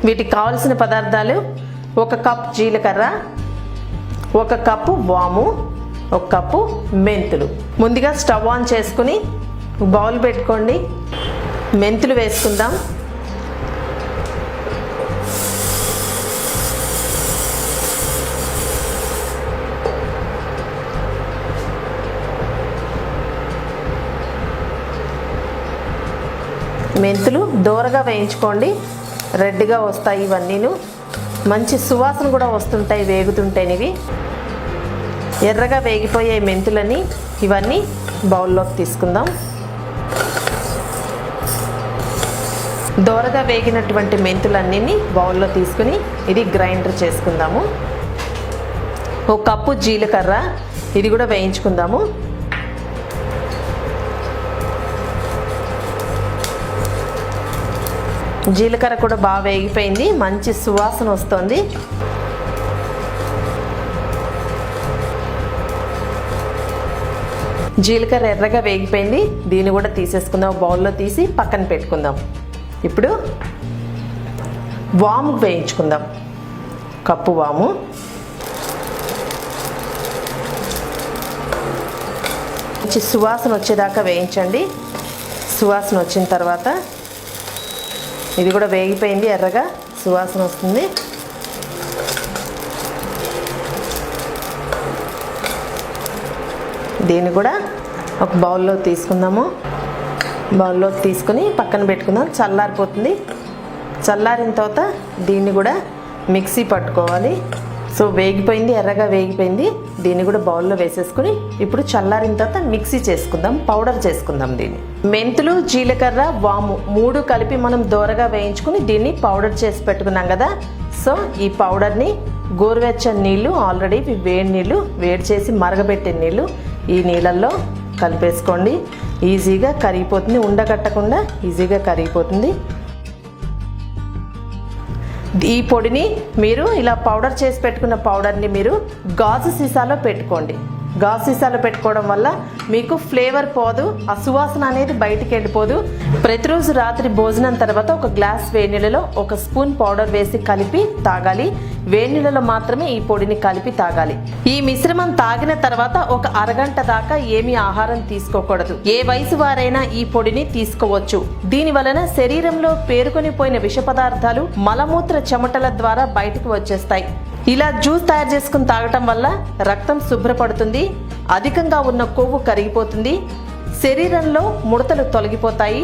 వీటికి కావాల్సిన పదార్థాలు 1 కప్ జీలకర్ర, 1 కప్పు వాము, 1 కప్పు మెంతులు. ముందుగా స్టవ్ ఆన్ చేసుకుని బౌల్ పెట్టుకోండి. మెంతులు వేసుకుందాం. మెంతులు దోరగా వేయించుకోండి. రెడ్గా వస్తాయి ఇవన్నీను. మంచి సువాసన కూడా వస్తుంటాయి వేగుతుంటేనివి. ఎర్రగా వేగిపోయే మెంతులని ఇవన్నీ బౌల్లోకి తీసుకుందాం. దోరగా వేగినటువంటి మెంతులన్నీ బౌల్లో తీసుకుని ఇది గ్రైండర్ చేసుకుందాము. 1 కప్పు జీలకర్ర, ఇది కూడా వేయించుకుందాము. జీలకర్ర కూడా బాగా వేగిపోయింది, మంచి సువాసన వస్తుంది. జీలకర్ర ఎర్రగా వేగిపోయింది, దీన్ని కూడా తీసేసుకుందాం. బౌల్లో తీసి పక్కన పెట్టుకుందాం. ఇప్పుడు వాము వేయించుకుందాం. కప్పు వాము, మంచి సువాసన వచ్చేదాకా వేయించండి. సువాసన వచ్చిన తర్వాత ఇది కూడా వేగిపోయింది, ఎర్రగా సువాసన వస్తుంది. దీన్ని కూడా ఒక బౌల్లో తీసుకుందాము. బౌల్లో తీసుకుని పక్కన పెట్టుకుందాం. చల్లారిపోతుంది. చల్లారిన తర్వాత దీన్ని కూడా మిక్సీ పట్టుకోవాలి. సో వేగిపోయింది, ఎర్రగా వేగిపోయింది. దీన్ని కూడా బౌల్లో వేసేసుకుని ఇప్పుడు చల్లారిన తర్వాత మిక్సీ చేసుకుందాం, పౌడర్ చేసుకుందాం. దీన్ని మెంతులు, జీలకర్ర, వాము 3 కలిపి మనం దోరగా వేయించుకుని దీన్ని పౌడర్ చేసి పెట్టుకున్నాం కదా. సో ఈ పౌడర్ని గోరువెచ్చని నీళ్ళు, ఆల్రెడీ వేడి నీళ్ళు, వేడి చేసి మరగబెట్టిన నీళ్ళు, ఈ నీళ్ళల్లో కలిపేసుకోండి. ఈజీగా కరిగిపోతుంది, ఉండగట్టకుండా ఈజీగా కరిగిపోతుంది. ఈ పొడిని మీరు ఇలా పౌడర్ చేసి పెట్టుకున్న పౌడర్ని మీరు గాజు సీసాలో పెట్టుకోండి. గాజు సీసాలో పెట్టుకోవడం వల్ల మీకు ఫ్లేవర్ పోదు, ఆ సువాసన అనేది బయటికి వెళ్ళిపోదు. ప్రతిరోజు రాత్రి భోజనం తర్వాత 1 గ్లాస్ వేడి నీళ్ళలో 1 స్పూన్ పౌడర్ వేసి కలిపి తాగాలి. వేడి నీళ్ళలో మాత్రమే ఈ పొడిని కలిపి తాగాలి. ఈ మిశ్రమం తాగిన తర్వాత 1 అరగంట దాకా ఏమీ ఆహారం తీసుకోకూడదు. ఏ వయసు వారైనా ఈ పొడిని తీసుకోవచ్చు. దీని వలన శరీరంలో పేరుకొని పోయిన విష పదార్థాలు మలమూత్ర చెమటల ద్వారా బయటకు వచ్చేస్తాయి. ఇలా జ్యూస్ తయారు చేసుకుని తాగటం వల్ల రక్తం శుభ్రపడుతుంది, అధికంగా ఉన్న కొవ్వు కరిగిపోతుంది, శరీరంలో ముడతలు తొలగిపోతాయి.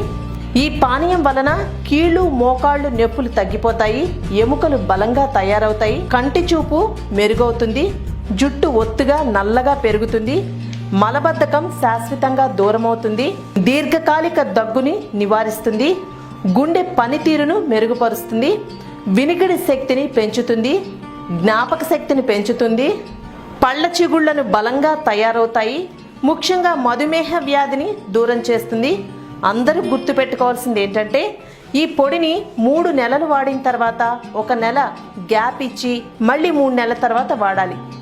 ఈ పానీయం వలన కీళ్ళు, మోకాళ్ళు నొప్పులు తగ్గిపోతాయి, ఎముకలు బలంగా తయారవుతాయి, కంటి చూపు మెరుగవుతుంది, జుట్టు ఒత్తుగా నల్లగా పెరుగుతుంది, మలబద్ధకం శాశ్వతంగా దూరమవుతుంది, దీర్ఘకాలిక దగ్గుని నివారిస్తుంది, గుండె పనితీరును మెరుగుపరుస్తుంది, వినికిడి శక్తిని పెంచుతుంది, జ్ఞాపక శక్తిని పెంచుతుంది, పళ్ళ చిగుళ్లను బలంగా తయారవుతాయి, ముఖ్యంగా మధుమేహ వ్యాధిని దూరం చేస్తుంది. అందరూ గుర్తుపెట్టుకోవాల్సింది ఏంటంటే ఈ పొడిని 3 నెలలు వాడిన తర్వాత 1 నెల గ్యాప్ ఇచ్చి మళ్ళీ 3 నెలల తర్వాత వాడాలి.